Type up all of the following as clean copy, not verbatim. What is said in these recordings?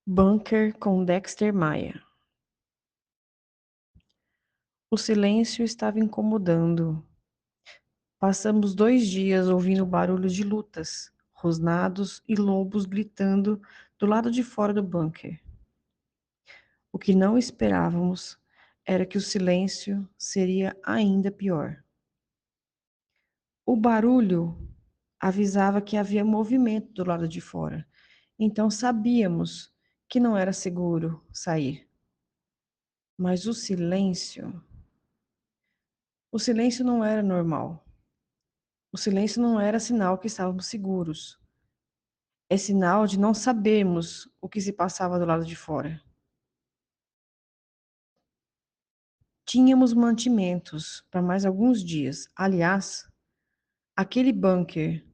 Bunker com Dexter Maia. O silêncio estava incomodando. Passamos 2 dias ouvindo barulhos de lutas, rosnados e lobos gritando do lado de fora do bunker. O que não esperávamos era que o silêncio seria ainda pior. O barulho avisava que havia movimento do lado de fora, então sabíamos que não era seguro sair. Mas o silêncio não era normal. O silêncio não era sinal que estávamos seguros. É sinal de não sabermos o que se passava do lado de fora. Tínhamos mantimentos para mais alguns dias. Aliás, aquele bunker,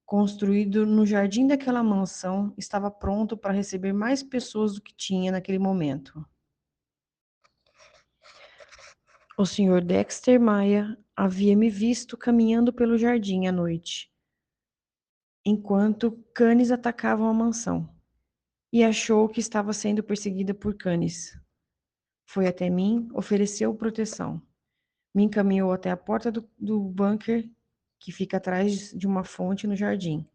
construído no jardim daquela mansão, estava pronto para receber mais pessoas do que tinha naquele momento. O Sr. Dexter Maia havia me visto caminhando pelo jardim à noite, enquanto cães atacavam a mansão, e achou que estava sendo perseguida por cães. Foi até mim, ofereceu proteção. Me encaminhou até a porta do bunker, que fica atrás de uma fonte no jardim,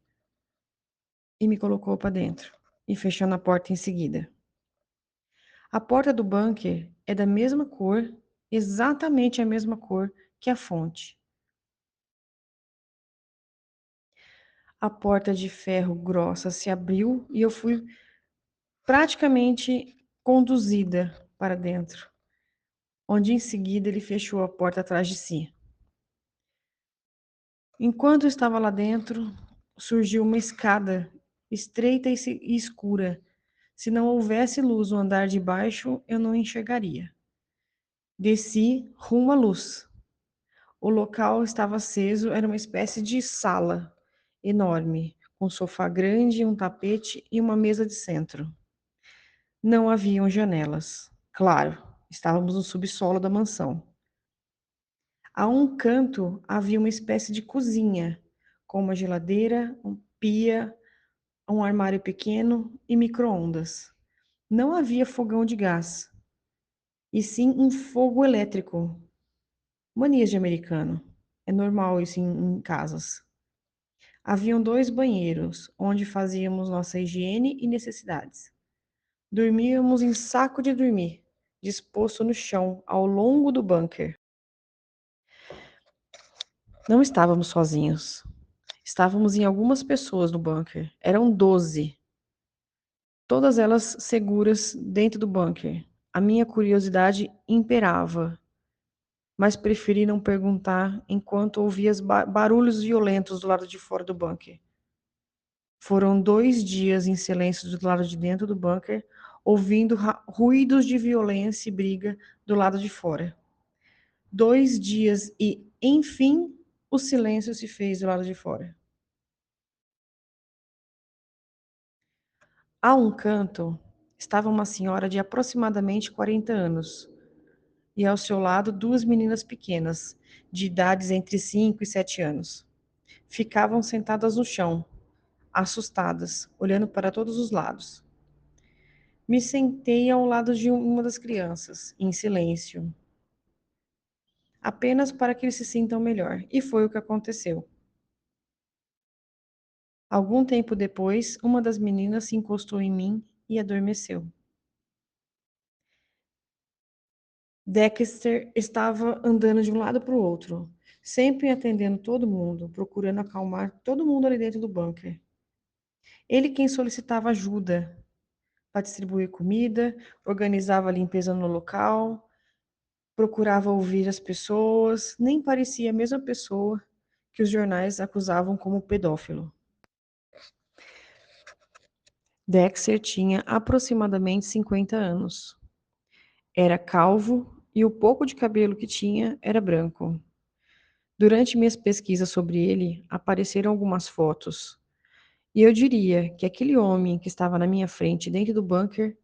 e me colocou para dentro, e fechando a porta em seguida. A porta do bunker é da mesma cor, exatamente a mesma cor que a fonte. A porta de ferro grossa se abriu e eu fui praticamente conduzida para dentro, onde em seguida ele fechou a porta atrás de si. Enquanto eu estava lá dentro, surgiu uma escada estreita e escura. Se não houvesse luz no andar de baixo, eu não enxergaria. Desci rumo à luz. O local estava aceso, era uma espécie de sala enorme, com um sofá grande, um tapete e uma mesa de centro. Não haviam janelas. Claro, estávamos no subsolo da mansão. A um canto havia uma espécie de cozinha, com uma geladeira, pia, um armário pequeno e micro-ondas. Não havia fogão de gás, e sim um fogo elétrico. Manias de americano. É normal isso em casas. Haviam 2 banheiros, onde fazíamos nossa higiene e necessidades. Dormíamos em saco de dormir, disposto no chão, ao longo do bunker. Não estávamos sozinhos. Estávamos em algumas pessoas no bunker. Eram 12. Todas elas seguras dentro do bunker. A minha curiosidade imperava, mas preferi não perguntar enquanto ouvia barulhos violentos do lado de fora do bunker. Foram 2 dias em silêncio do lado de dentro do bunker, ouvindo ruídos de violência e briga do lado de fora. 2 dias e, enfim, o silêncio se fez do lado de fora. A um canto estava uma senhora de aproximadamente 40 anos, e ao seu lado 2 meninas pequenas, de idades entre 5 e 7 anos. Ficavam sentadas no chão, assustadas, olhando para todos os lados. Me sentei ao lado de uma das crianças, em silêncio, apenas para que eles se sintam melhor, e foi o que aconteceu. Algum tempo depois, uma das meninas se encostou em mim e adormeceu. Dexter estava andando de um lado para o outro, sempre atendendo todo mundo, procurando acalmar todo mundo ali dentro do bunker. Ele quem solicitava ajuda para distribuir comida, organizava a limpeza no local, procurava ouvir as pessoas, nem parecia a mesma pessoa que os jornais acusavam como pedófilo. Dexter tinha aproximadamente 50 anos. Era calvo e o pouco de cabelo que tinha era branco. Durante minhas pesquisas sobre ele, apareceram algumas fotos, e eu diria que aquele homem que estava na minha frente dentro do bunker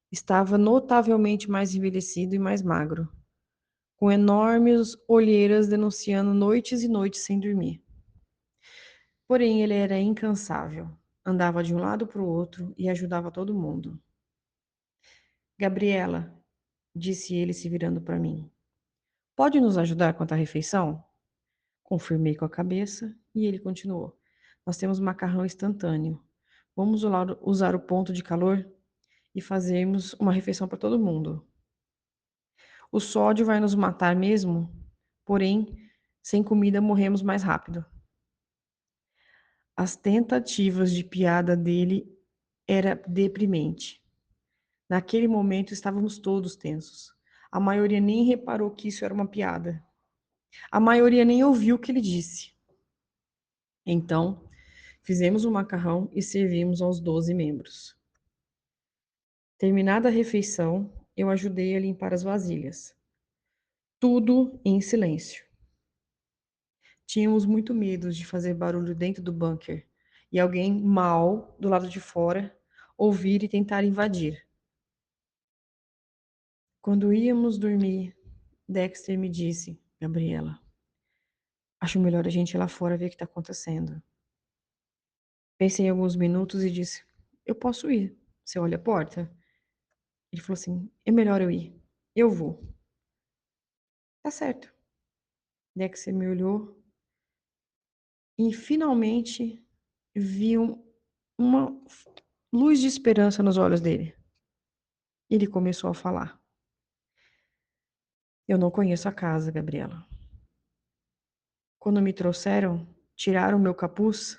estava notavelmente mais envelhecido e mais magro, com enormes olheiras denunciando noites e noites sem dormir. Porém, ele era incansável, andava de um lado para o outro e ajudava todo mundo. Gabriela, disse ele se virando para mim, pode nos ajudar quanto à refeição? Confirmei com a cabeça e ele continuou. Nós temos macarrão instantâneo. Vamos usar o ponto de calor e fazermos uma refeição para todo mundo. O sódio vai nos matar mesmo, porém, sem comida morremos mais rápido. As tentativas de piada dele era deprimente. Naquele momento estávamos todos tensos. A maioria nem reparou que isso era uma piada. A maioria nem ouviu o que ele disse. Então, fizemos o macarrão e servimos aos 12 membros. Terminada a refeição, eu ajudei a limpar as vasilhas. Tudo em silêncio. Tínhamos muito medo de fazer barulho dentro do bunker e alguém mal do lado de fora ouvir e tentar invadir. Quando íamos dormir, Dexter me disse, Gabriela, acho melhor a gente ir lá fora ver o que está acontecendo. Pensei em alguns minutos e disse, eu posso ir. Você olha a porta? Ele falou assim, é melhor eu ir. Eu vou. Tá certo. Dexter me olhou e finalmente vi uma luz de esperança nos olhos dele. Ele começou a falar. Eu não conheço a casa, Gabriela. Quando me trouxeram, tiraram meu capuz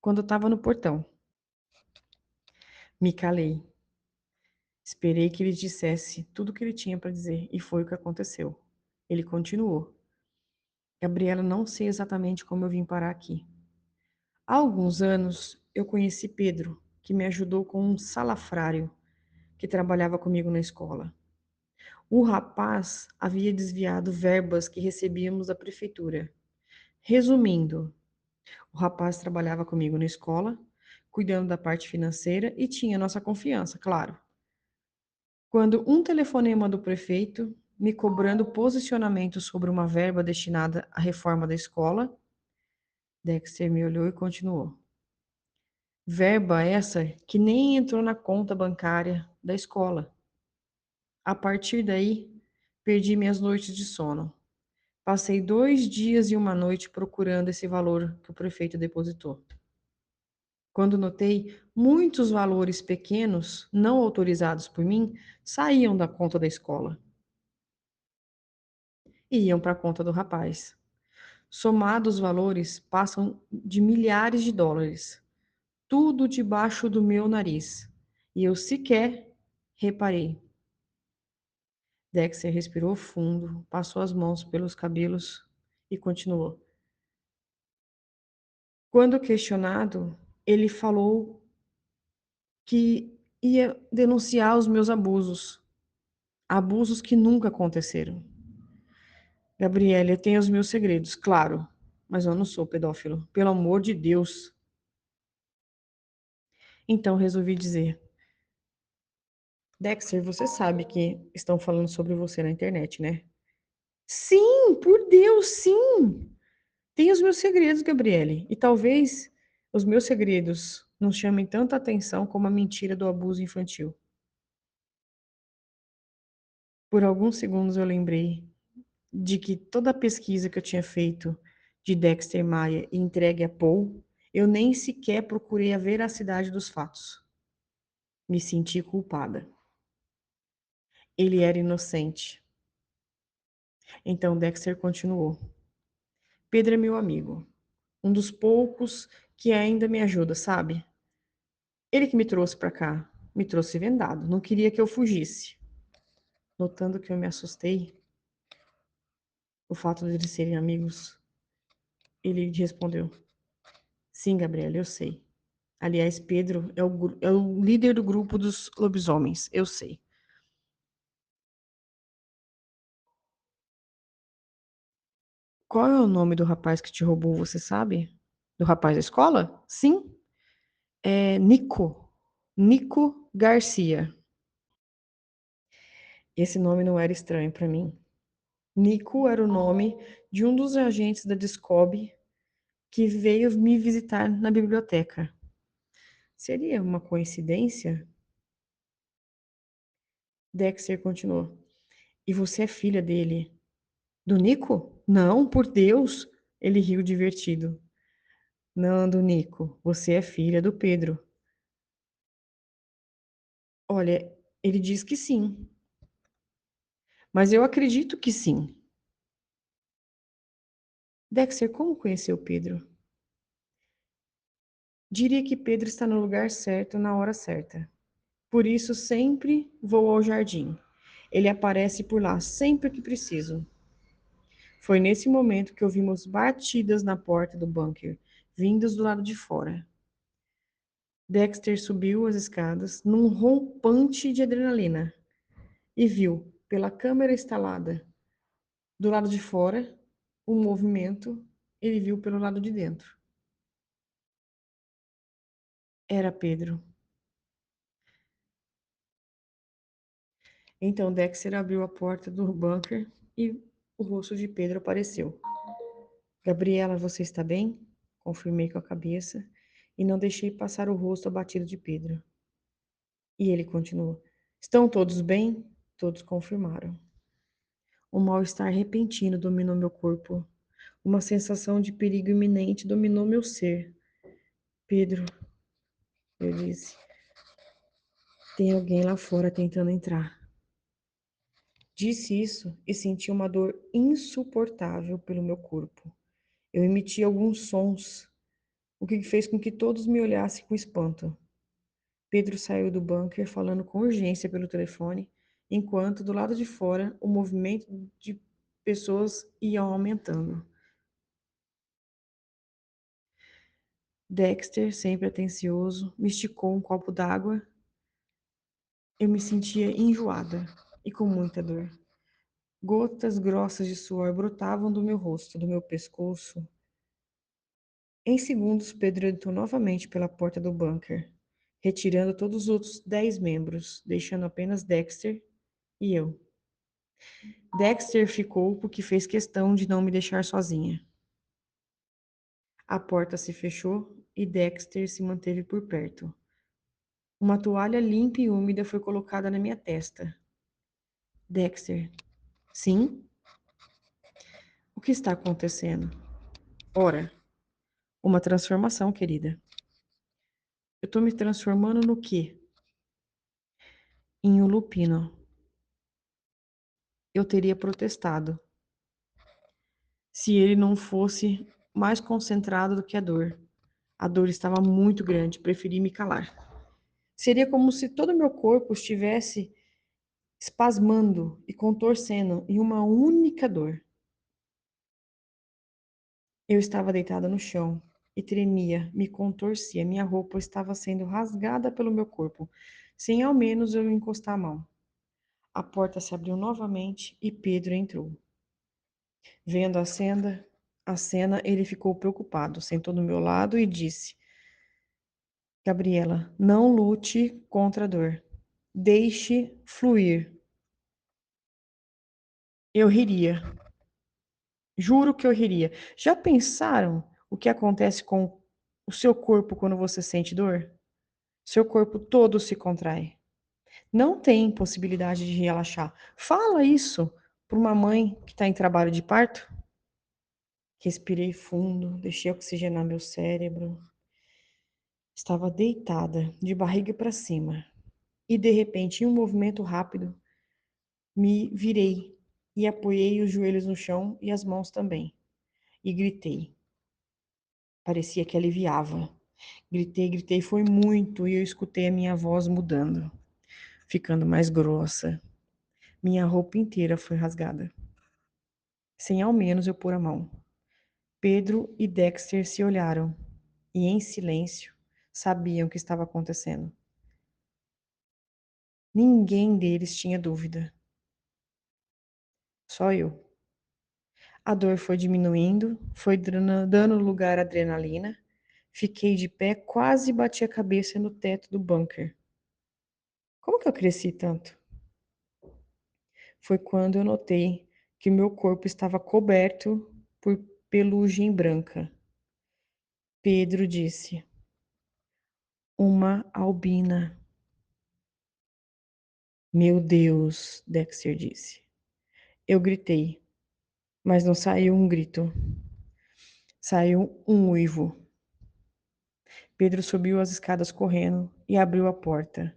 quando eu estava no portão. Me calei. Esperei que ele dissesse tudo o que ele tinha para dizer e foi o que aconteceu. Ele continuou. Gabriela, não sei exatamente como eu vim parar aqui. Há alguns anos eu conheci Pedro, que me ajudou com um salafrário que trabalhava comigo na escola. O rapaz havia desviado verbas que recebíamos da prefeitura. Resumindo, o rapaz trabalhava comigo na escola, cuidando da parte financeira e tinha nossa confiança, claro. Quando um telefonema do prefeito, me cobrando posicionamento sobre uma verba destinada à reforma da escola, Dexter me olhou e continuou. Verba essa que nem entrou na conta bancária da escola. A partir daí, perdi minhas noites de sono. Passei 2 dias e uma noite procurando esse valor que o prefeito depositou. Quando notei, muitos valores pequenos, não autorizados por mim, saíam da conta da escola e iam para a conta do rapaz. Somados os valores, passam de milhares de dólares. Tudo debaixo do meu nariz. E eu sequer reparei. Dexter respirou fundo, passou as mãos pelos cabelos e continuou. Quando questionado, ele falou que ia denunciar os meus abusos. Abusos que nunca aconteceram. Gabriela, eu tenho os meus segredos, claro, mas eu não sou pedófilo. Pelo amor de Deus. Então resolvi dizer: Dexter, você sabe que estão falando sobre você na internet, né? Sim, por Deus, sim. Tenho os meus segredos, Gabriele. E talvez os meus segredos não chamem tanta atenção como a mentira do abuso infantil. Por alguns segundos eu lembrei de que toda a pesquisa que eu tinha feito de Dexter Maia e entregue a Paul, eu nem sequer procurei a veracidade dos fatos. Me senti culpada. Ele era inocente. Então Dexter continuou. Pedro é meu amigo. Um dos poucos que ainda me ajuda, sabe? Ele que me trouxe para cá. Me trouxe vendado. Não queria que eu fugisse. Notando que eu me assustei, o fato de eles serem amigos, ele respondeu: Sim, Gabriela, eu sei. Aliás, Pedro é o líder do grupo dos lobisomens, eu sei. Qual é o nome do rapaz que te roubou, você sabe? Do rapaz da escola? Sim, é Nico. Nico Garcia. Esse nome não era estranho para mim. Nico era o nome de um dos agentes da Discovery que veio me visitar na biblioteca. Seria uma coincidência? Dexter continuou. E você é filha dele? Do Nico? Não, por Deus! Ele riu divertido. Não, do Nico. Você é filha do Pedro. Olha, ele diz que sim. Mas eu acredito que sim. Dexter, como conheceu Pedro? Diria que Pedro está no lugar certo na hora certa. Por isso sempre vou ao jardim. Ele aparece por lá sempre que preciso. Foi nesse momento que ouvimos batidas na porta do bunker, vindas do lado de fora. Dexter subiu as escadas num rompante de adrenalina e viu, pela câmera instalada do lado de fora, um movimento. Ele viu pelo lado de dentro. Era Pedro. Então Dexter abriu a porta do bunker e o rosto de Pedro apareceu. Gabriela, você está bem? Confirmei com a cabeça e não deixei passar o rosto abatido de Pedro. E ele continuou: Estão todos bem? Todos confirmaram. Um mal-estar repentino dominou meu corpo. Uma sensação de perigo iminente dominou meu ser. Pedro, eu disse, tem alguém lá fora tentando entrar. Disse isso e senti uma dor insuportável pelo meu corpo. Eu emiti alguns sons, o que fez com que todos me olhassem com espanto. Pedro saiu do bunker falando com urgência pelo telefone, enquanto do lado de fora o movimento de pessoas ia aumentando. Dexter, sempre atencioso, me esticou um copo d'água. Eu me sentia enjoada e com muita dor. Gotas grossas de suor brotavam do meu rosto, do meu pescoço. Em segundos, Pedro entrou novamente pela porta do bunker, retirando todos os outros 10 membros, deixando apenas Dexter e eu. Dexter ficou porque fez questão de não me deixar sozinha. A porta se fechou e Dexter se manteve por perto. Uma toalha limpa e úmida foi colocada na minha testa. Dexter, sim? O que está acontecendo? Ora, uma transformação, querida. Eu estou me transformando no quê? Em um lupino. Eu teria protestado se ele não fosse mais concentrado do que a dor. A dor estava muito grande, preferi me calar. Seria como se todo o meu corpo estivesse espasmando e contorcendo em uma única dor. Eu estava deitada no chão e tremia, me contorcia. Minha roupa estava sendo rasgada pelo meu corpo, sem ao menos eu encostar a mão. A porta se abriu novamente e Pedro entrou. Vendo a cena, ele ficou preocupado, sentou do meu lado e disse: Gabriela, não lute contra a dor. Deixe fluir. Eu riria. Juro que eu riria. Já pensaram o que acontece com o seu corpo quando você sente dor? Seu corpo todo se contrai. Não tem possibilidade de relaxar. Fala isso para uma mãe que está em trabalho de parto. Respirei fundo, deixei oxigenar meu cérebro. Estava deitada, de barriga para cima. E de repente, em um movimento rápido, me virei e apoiei os joelhos no chão e as mãos também. E gritei. Parecia que aliviava. Gritei, gritei, foi muito, e eu escutei a minha voz mudando, ficando mais grossa. Minha roupa inteira foi rasgada, sem ao menos eu pôr a mão. Pedro e Dexter se olharam e, em silêncio, sabiam o que estava acontecendo. Ninguém deles tinha dúvida, só eu. A dor foi diminuindo, foi dando lugar à adrenalina. Fiquei de pé, quase bati a cabeça no teto do bunker. Como que eu cresci tanto? Foi quando eu notei que meu corpo estava coberto por pelugem branca. Pedro disse: Uma albina. Meu Deus, Dexter disse. Eu gritei, mas não saiu um grito. Saiu um uivo. Pedro subiu as escadas correndo e abriu a porta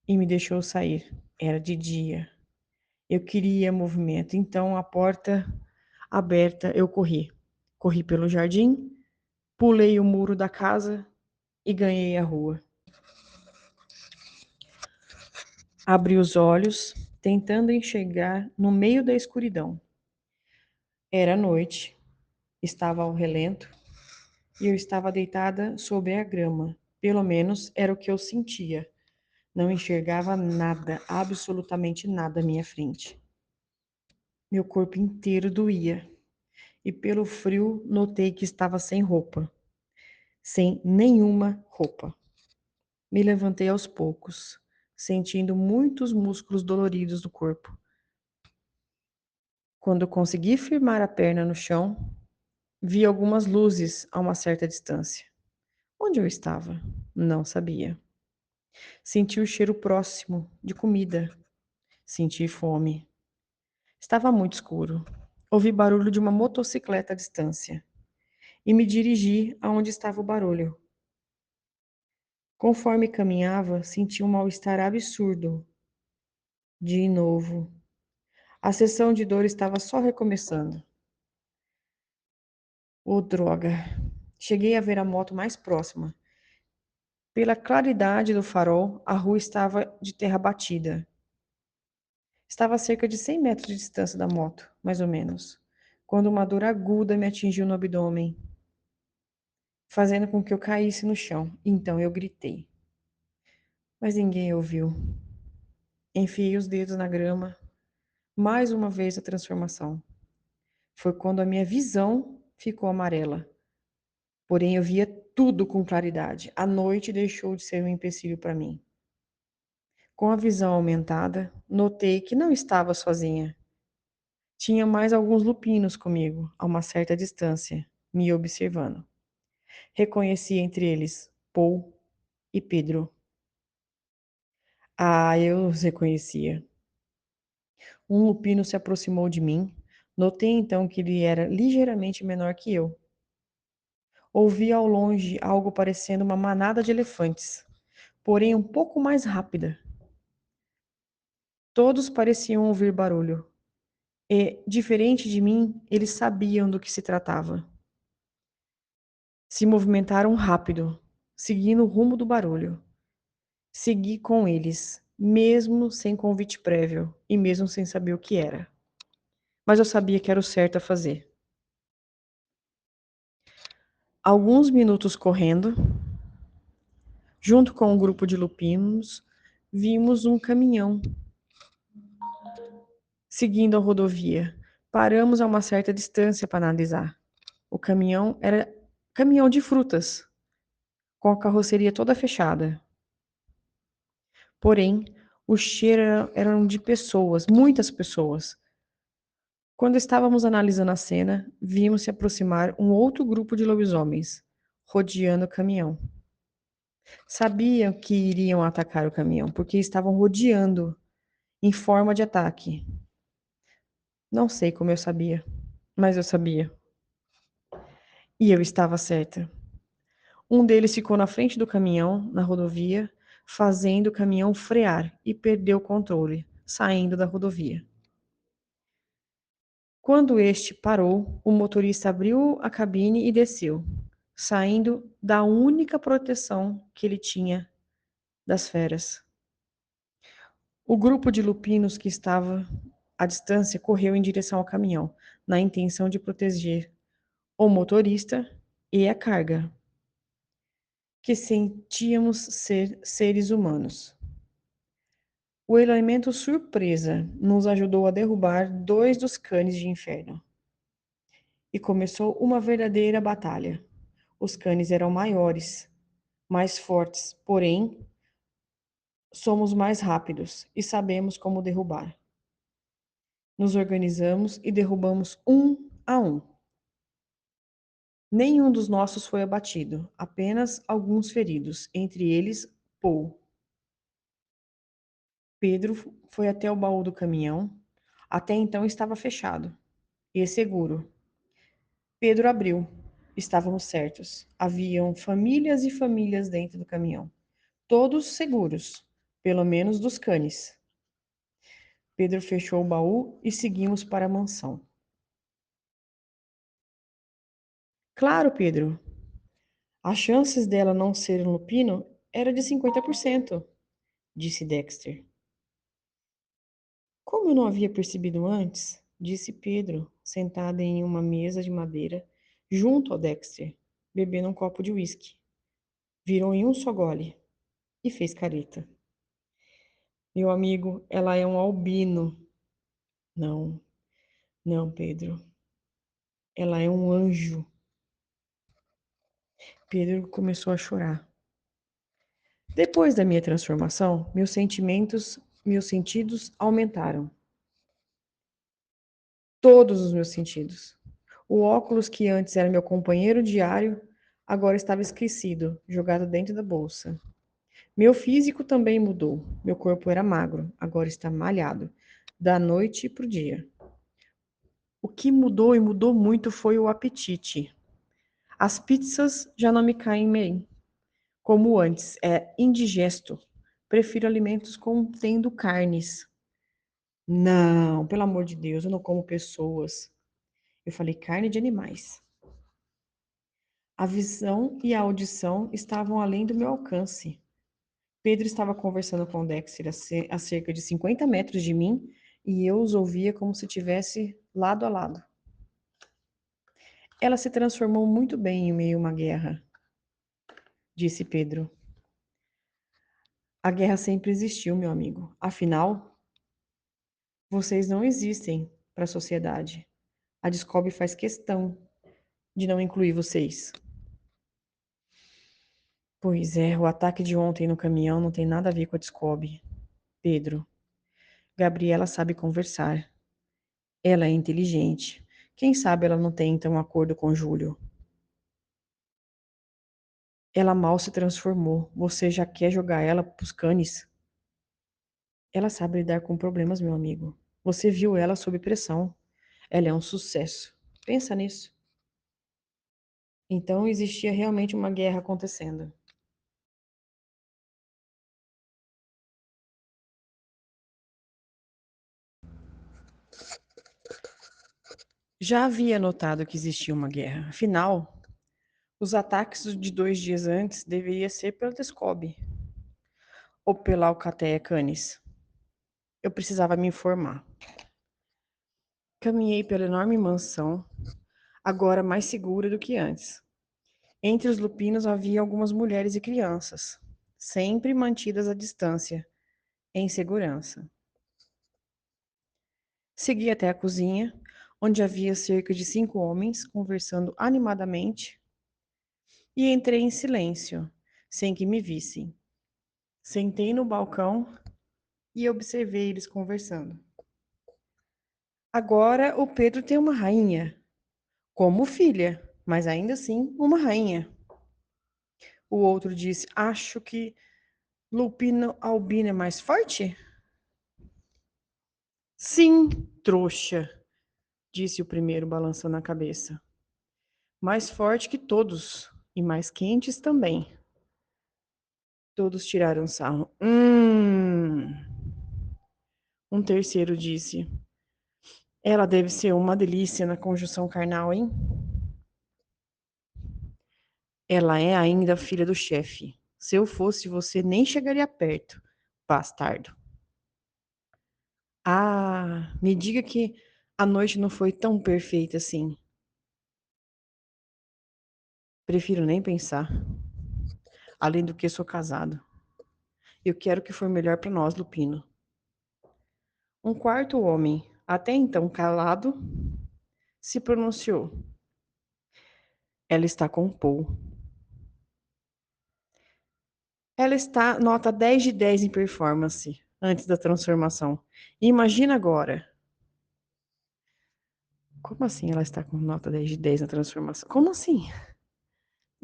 e me deixou sair. Era de dia. Eu queria movimento, então a porta aberta eu corri. Corri pelo jardim, pulei o muro da casa e ganhei a rua. Abri os olhos, tentando enxergar no meio da escuridão. Era noite, estava ao relento e eu estava deitada sobre a grama. Pelo menos era o que eu sentia. Não enxergava nada, absolutamente nada à minha frente. Meu corpo inteiro doía e pelo frio notei que estava sem roupa, sem nenhuma roupa. Me levantei aos poucos, sentindo muitos músculos doloridos do corpo. Quando consegui firmar a perna no chão, vi algumas luzes a uma certa distância. Onde eu estava? Não sabia. Senti o cheiro próximo de comida. Senti fome. Estava muito escuro. Ouvi barulho de uma motocicleta à distância e me dirigi aonde estava o barulho. Conforme caminhava, senti um mal-estar absurdo. De novo. A sessão de dor estava só recomeçando. Oh, droga! Cheguei a ver a moto mais próxima. Pela claridade do farol, a rua estava de terra batida. Estava a cerca de 100 metros de distância da moto, mais ou menos, quando uma dor aguda me atingiu no abdômen, fazendo com que eu caísse no chão. Então eu gritei. Mas ninguém ouviu. Enfiei os dedos na grama. Mais uma vez a transformação. Foi quando a minha visão ficou amarela. Porém, eu via tudo com claridade. A noite deixou de ser um empecilho para mim. Com a visão aumentada, notei que não estava sozinha. Tinha mais alguns lupinos comigo, a uma certa distância, me observando. Reconheci entre eles Paul e Pedro. Ah, eu os reconhecia. Um lupino se aproximou de mim. Notei então que ele era ligeiramente menor que eu. Ouvi ao longe algo parecendo uma manada de elefantes, porém um pouco mais rápida. Todos pareciam ouvir barulho, e, diferente de mim, eles sabiam do que se tratava. Se movimentaram rápido, seguindo o rumo do barulho. Segui com eles, mesmo sem convite prévio e mesmo sem saber o que era. Mas eu sabia que era o certo a fazer. Alguns minutos correndo, junto com um grupo de lupinos, vimos um caminhão seguindo a rodovia. Paramos a uma certa distância para analisar. O caminhão era caminhão de frutas, com a carroceria toda fechada. Porém, o cheiro era de pessoas, muitas pessoas. Quando estávamos analisando a cena, vimos se aproximar um outro grupo de lobisomens, rodeando o caminhão. Sabiam que iriam atacar o caminhão, porque estavam rodeando em forma de ataque. Não sei como eu sabia, mas eu sabia. E eu estava certa. Um deles ficou na frente do caminhão, na rodovia, fazendo o caminhão frear e perdeu o controle, saindo da rodovia. Quando este parou, o motorista abriu a cabine e desceu, saindo da única proteção que ele tinha das feras. O grupo de lupinos que estava à distância correu em direção ao caminhão, na intenção de proteger o motorista e a carga, que sentíamos ser seres humanos. O elemento surpresa nos ajudou a derrubar 2 dos cães de inferno. E começou uma verdadeira batalha. Os cães eram maiores, mais fortes, porém, somos mais rápidos e sabemos como derrubar. Nos organizamos e derrubamos um a um. Nenhum dos nossos foi abatido, apenas alguns feridos, entre eles Paul. Pedro foi até o baú do caminhão. Até então estava fechado e seguro. Pedro abriu. Estávamos certos. Haviam famílias e famílias dentro do caminhão. Todos seguros, pelo menos dos cães. Pedro fechou o baú e seguimos para a mansão. Claro, Pedro. As chances dela não ser um lupino era de 50%, disse Dexter. Como eu não havia percebido antes, disse Pedro, sentado em uma mesa de madeira, junto ao Dexter, bebendo um copo de uísque. Virou em um só gole e fez careta. Meu amigo, ela é um albino. Não, não, Pedro. Ela é um anjo. Pedro começou a chorar. Depois da minha transformação, meus sentidos aumentaram. Todos os meus sentidos. O óculos que antes era meu companheiro diário, agora estava esquecido, jogado dentro da bolsa. Meu físico também mudou. Meu corpo era magro, agora está malhado, da noite para o dia. O que mudou e mudou muito foi o apetite. As pizzas já não me caem bem, como antes, é indigesto. Prefiro alimentos contendo carnes. Não, pelo amor de Deus, eu não como pessoas. Eu falei carne de animais. A visão e a audição estavam além do meu alcance. Pedro estava conversando com Dexter a cerca de 50 metros de mim e eu os ouvia como se estivesse lado a lado. Ela se transformou muito bem em meio a uma guerra, disse Pedro. A guerra sempre existiu, meu amigo. Afinal, vocês não existem para a sociedade. A Discovery faz questão de não incluir vocês. Pois é, o ataque de ontem no caminhão não tem nada a ver com a Discovery. Pedro, Gabriela sabe conversar. Ela é inteligente. Quem sabe ela não tem então um acordo com Júlio. Ela mal se transformou. Você já quer jogar ela pros canes? Ela sabe lidar com problemas, meu amigo. Você viu ela sob pressão. Ela é um sucesso. Pensa nisso. Então existia realmente uma guerra acontecendo. Já havia notado que existia uma guerra. Afinal, os ataques de 2 dias antes deveria ser pela Descobre ou pela Alcateia Canis. Eu precisava me informar. Caminhei pela enorme mansão, agora mais segura do que antes. Entre os lupinos havia algumas mulheres e crianças, sempre mantidas à distância, em segurança. Segui até a cozinha, onde havia cerca de 5 homens conversando animadamente, e entrei em silêncio, sem que me vissem. Sentei no balcão e observei eles conversando. Agora o Pedro tem uma rainha, como filha, mas ainda assim uma rainha. O outro disse: Acho que Lupino Albino é mais forte? Sim, trouxa, disse o primeiro, balançando a cabeça. Mais forte que todos, e mais quentes também. Todos tiraram sarro. Um terceiro disse: Ela deve ser uma delícia na conjunção carnal, hein? Ela é ainda filha do chefe. Se eu fosse você, nem chegaria perto, bastardo. Ah, me diga que a noite não foi tão perfeita assim. Prefiro nem pensar. Além do que sou casado. Eu quero o que for melhor para nós, Lupino. Um quarto homem, até então calado, se pronunciou. Ela está com Paul. Ela está nota 10 de 10 em performance, antes da transformação. E imagina agora. Como assim ela está com nota 10 de 10 na transformação? Como assim?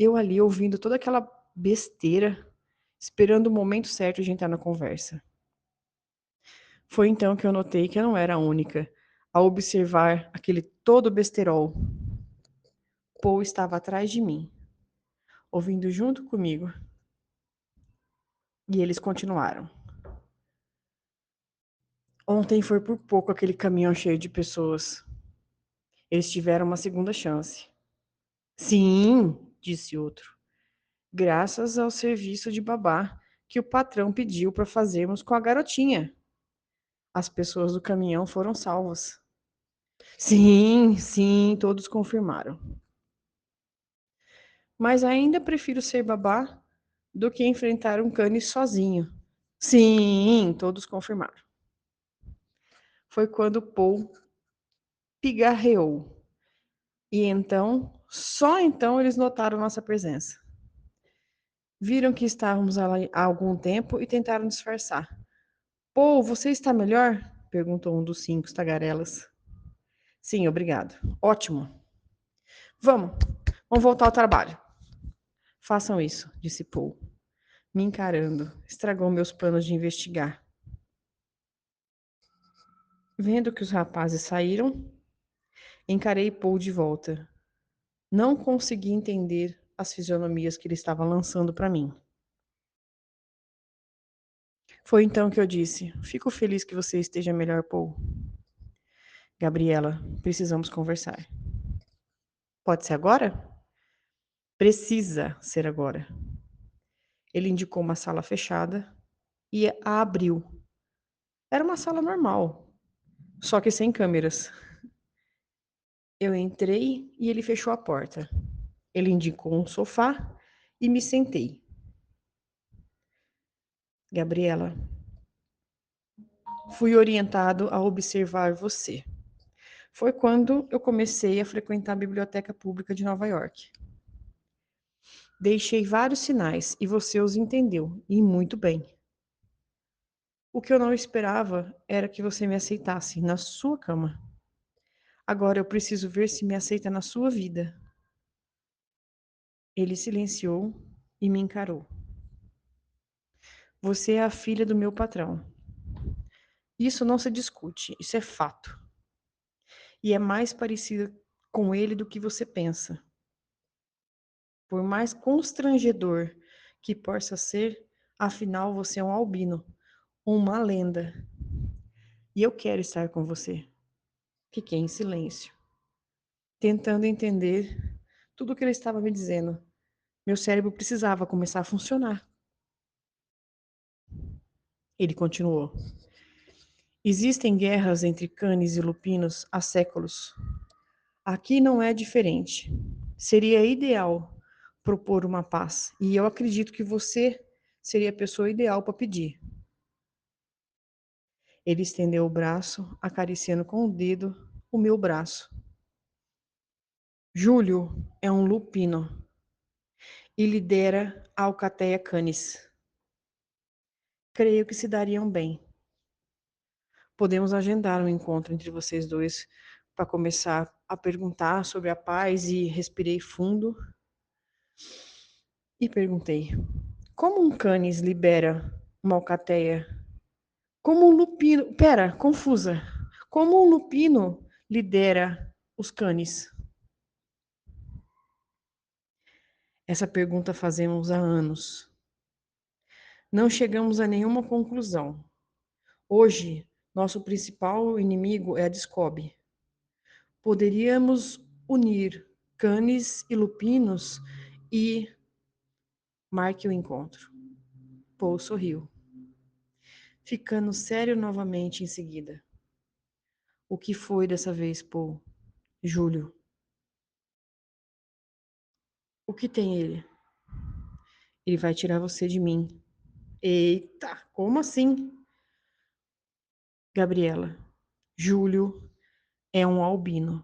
Eu ali ouvindo toda aquela besteira, esperando o momento certo de entrar na conversa. Foi então que eu notei que eu não era a única a observar aquele todo besterol. Paul estava atrás de mim, ouvindo junto comigo. E eles continuaram. Ontem foi por pouco aquele caminhão cheio de pessoas. Eles tiveram uma segunda chance. Sim, disse outro. Graças ao serviço de babá que o patrão pediu para fazermos com a garotinha. As pessoas do caminhão foram salvas. Sim, sim, todos confirmaram. Mas ainda prefiro ser babá do que enfrentar um cane sozinho. Sim, todos confirmaram. Foi quando Paul pigarreou. E então, só então eles notaram nossa presença. Viram que estávamos lá há algum tempo e tentaram disfarçar. Paul, você está melhor? Perguntou um dos 5 tagarelas. Sim, obrigado. Ótimo. Vamos, vamos voltar ao trabalho. Façam isso, disse Paul, me encarando. Estragou meus planos de investigar. Vendo que os rapazes saíram, encarei Paul de volta. Não consegui entender as fisionomias que ele estava lançando para mim. Foi então que eu disse: Fico feliz que você esteja melhor, Paul. Gabriela, precisamos conversar. Pode ser agora? Precisa ser agora. Ele indicou uma sala fechada e a abriu. Era uma sala normal, só que sem câmeras. Eu entrei e ele fechou a porta. Ele indicou um sofá e me sentei. Gabriela, fui orientado a observar você. Foi quando eu comecei a frequentar a Biblioteca Pública de Nova York. Deixei vários sinais e você os entendeu, e muito bem. O que eu não esperava era que você me aceitasse na sua cama. Agora eu preciso ver se me aceita na sua vida. Ele silenciou e me encarou. Você é a filha do meu patrão. Isso não se discute, isso é fato. E é mais parecida com ele do que você pensa. Por mais constrangedor que possa ser, afinal você é um albino, uma lenda. E eu quero estar com você. Fiquei em silêncio, tentando entender tudo o que ele estava me dizendo. Meu cérebro precisava começar a funcionar. Ele continuou. Existem guerras entre canes e lupinos há séculos. Aqui não é diferente. Seria ideal propor uma paz, e eu acredito que você seria a pessoa ideal para pedir. Ele estendeu o braço, acariciando com o dedo o meu braço. Júlio é um lupino e lidera a Alcateia canis. Creio que se dariam bem. Podemos agendar um encontro entre vocês dois para começar a perguntar sobre a paz e respirei fundo e perguntei: como um canis libera uma alcateia? Como um lupino. Pera, confusa. Como um lupino lidera os canis? Essa pergunta fazemos há anos. Não chegamos a nenhuma conclusão. Hoje, nosso principal inimigo é a Discob. Poderíamos unir canis e lupinos e marque o encontro. Paul sorriu, ficando sério novamente em seguida. O que foi dessa vez, Paul? Júlio. O que tem ele? Ele vai tirar você de mim. Eita, como assim? Gabriela. Júlio é um albino.